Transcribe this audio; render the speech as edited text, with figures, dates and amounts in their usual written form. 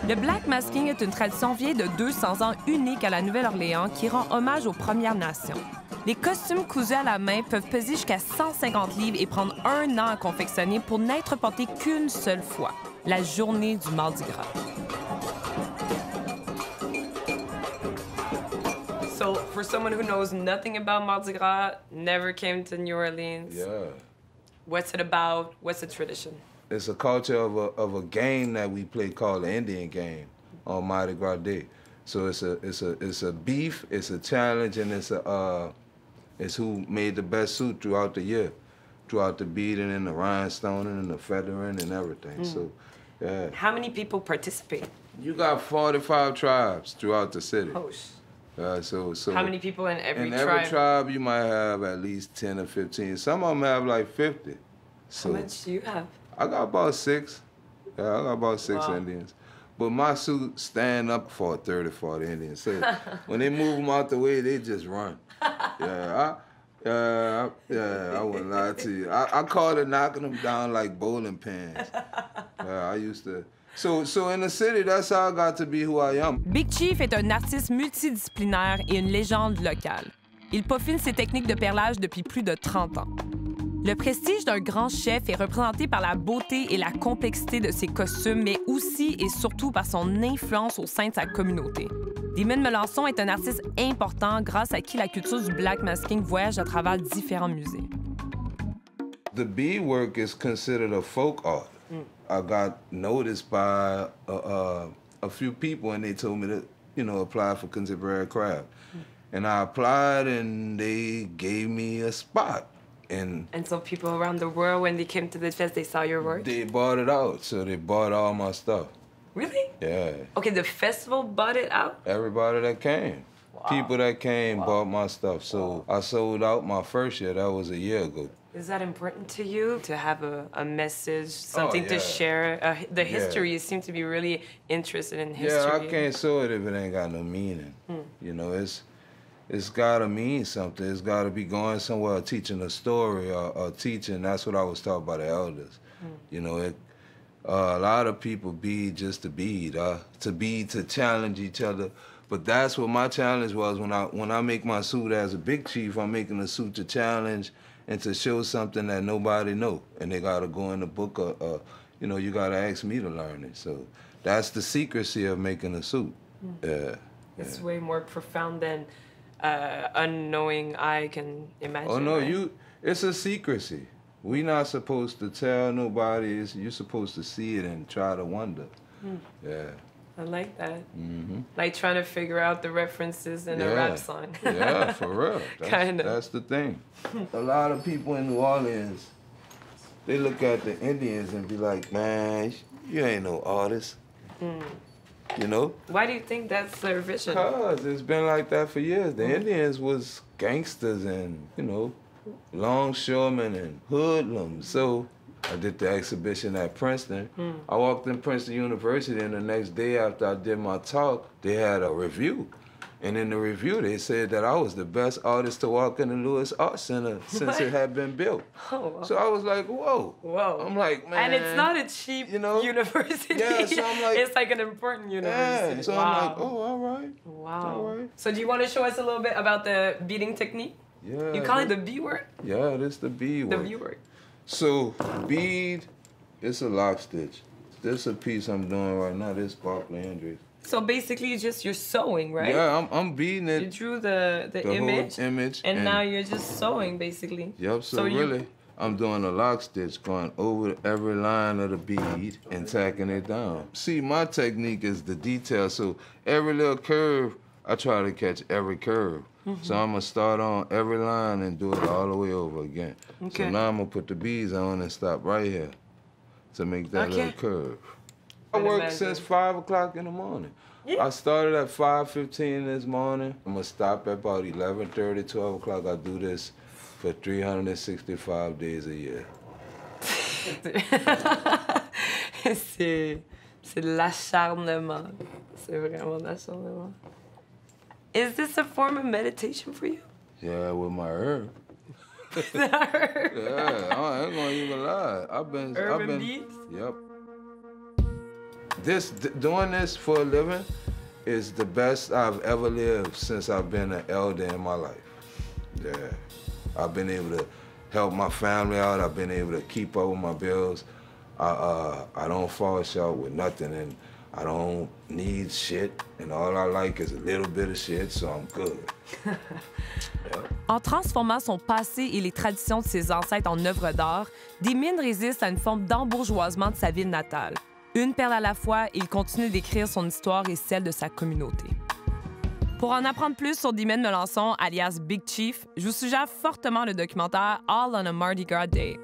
Le black masking est une tradition vieille de 200 ans unique à la Nouvelle-Orléans qui rend hommage aux Premières Nations. Les costumes cousus à la main peuvent peser jusqu'à 150 livres et prendre 1 an à confectionner pour n'être portés qu'une seule fois, la journée du Mardi gras. So, for someone who knows nothing about Mardi Gras, never came to New Orleans, what's it about? What's the tradition? It's a culture of a game that we play called the Indian game on Mardi Gras Day. So it's a beef, it's a challenge, and it's who made the best suit throughout the year, throughout the beading and the rhinestoning and the feathering and everything. So, yeah. How many people participate? You got 45 tribes throughout the city. Oh, so how many people in every tribe? In every tribe, you might have at least 10 or 15. Some of them have like 50. So how much do you have? I got about 6. Yeah, I got about 6 Wow. Indians. But my suit stand up for 30, 40 Indians. So when they move them out the way, they just run. I wouldn't lie to you. I call it knocking them down like bowling pins. I used to. So in the city, that's how I got to be who I am. Big Chief est un artiste multidisciplinaire et une légende locale. Il peaufine ses techniques de perlage depuis plus de 30 ans. Le prestige d'un grand chef est représenté par la beauté et la complexité de ses costumes, mais aussi et surtout par son influence au sein de sa communauté. Demond Melancon est un artiste important grâce à qui la culture du black masking voyage à travers différents musées. The beadwork is considered a folk art. I got noticed by a few people, and they told me to, apply for contemporary craft. And I applied, and they gave me a spot. And so people around the world, when they came to the fest, they saw your work? They bought it out, so they bought all my stuff. Really? Yeah. Okay, the festival bought it out? Everybody that came. Wow. People that came bought my stuff. So I sold out my first year. That was a year ago. Is that important to you, to have a message, something to share? The history, you seem to be really interested in history. Yeah, I can't sew it if it ain't got no meaning. It's gotta mean something. It's gotta be going somewhere, teaching a story or teaching. That's what I was taught by the elders. A lot of people bead just to bead, to challenge each other. But that's what my challenge was when I make my suit as a big chief. I'm making a suit to challenge and to show something that nobody know, and they gotta go in the book. You gotta ask me to learn it. So that's the secrecy of making a suit. It's way more profound than unknowing eye can imagine. Oh no, right? it's a secrecy. We not supposed to tell nobody. You're supposed to see it and try to wonder. Yeah. I like that. Like trying to figure out the references in a rap song. Yeah, for real. That's the thing. A lot of people in New Orleans, they look at the Indians and be like, man, you ain't no artist. Why do you think that's their vision? Because it's been like that for years. The Indians was gangsters and, longshoremen and hoodlums. So I did the exhibition at Princeton. I walked in Princeton University, and the next day after I did my talk, they had a review. And in the review, they said that I was the best artist to walk in the Lewis Art Center since it had been built. Oh, wow. So I was like, whoa. Whoa. I'm like, man. And it's not a cheap university. Yeah, so I'm like. It's like an important university. Yeah, so I'm like, oh, all right. Wow. All right. So do you want to show us a little bit about the beading technique? Yeah. You call it the bead work? Yeah, this the bead work. The bead work. So bead, it's a lock stitch. This is a piece I'm doing right now, this Barclay Hendricks. So basically you're sewing, right? Yeah, I'm beading it. You drew the image. Whole image. And now you're just sewing, basically. Yep, so really, I'm doing a lock stitch, going over every line of the bead and tacking it down. See, my technique is the detail, so every little curve, I try to catch every curve. So I'm gonna start on every line and do it all the way over again. Okay. So now I'm gonna put the beads on and stop right here to make that little curve. I work since 5 o'clock in the morning. Yeah. I started at 5:15 this morning. I'm gonna stop at about 11:30, 12 o'clock. I do this for 365 days a year. C'est l'acharnement. C'est vraiment l'acharnement. Is this a form of meditation for you? Yeah, with my herb. Yeah, I ain't gonna even lie. I've been beads? Yep. Doing this for a living is the best I've ever lived since I've been an elder in my life. Yeah, I've been able to help my family out. I've been able to keep up with my bills. I don't fall short with nothing, and I don't need shit, and all I like is a little bit of shit, so I'm good. Yeah. En transformant son passé et les traditions de ses ancêtres en œuvres d'art, Demond résiste à une forme d'embourgeoisement de sa ville natale. Une perle à la fois, il continue d'écrire son histoire et celle de sa communauté. Pour en apprendre plus sur Demond Melancon, alias Big Chief, je vous suggère fortement le documentaire All on a Mardi Gras Day.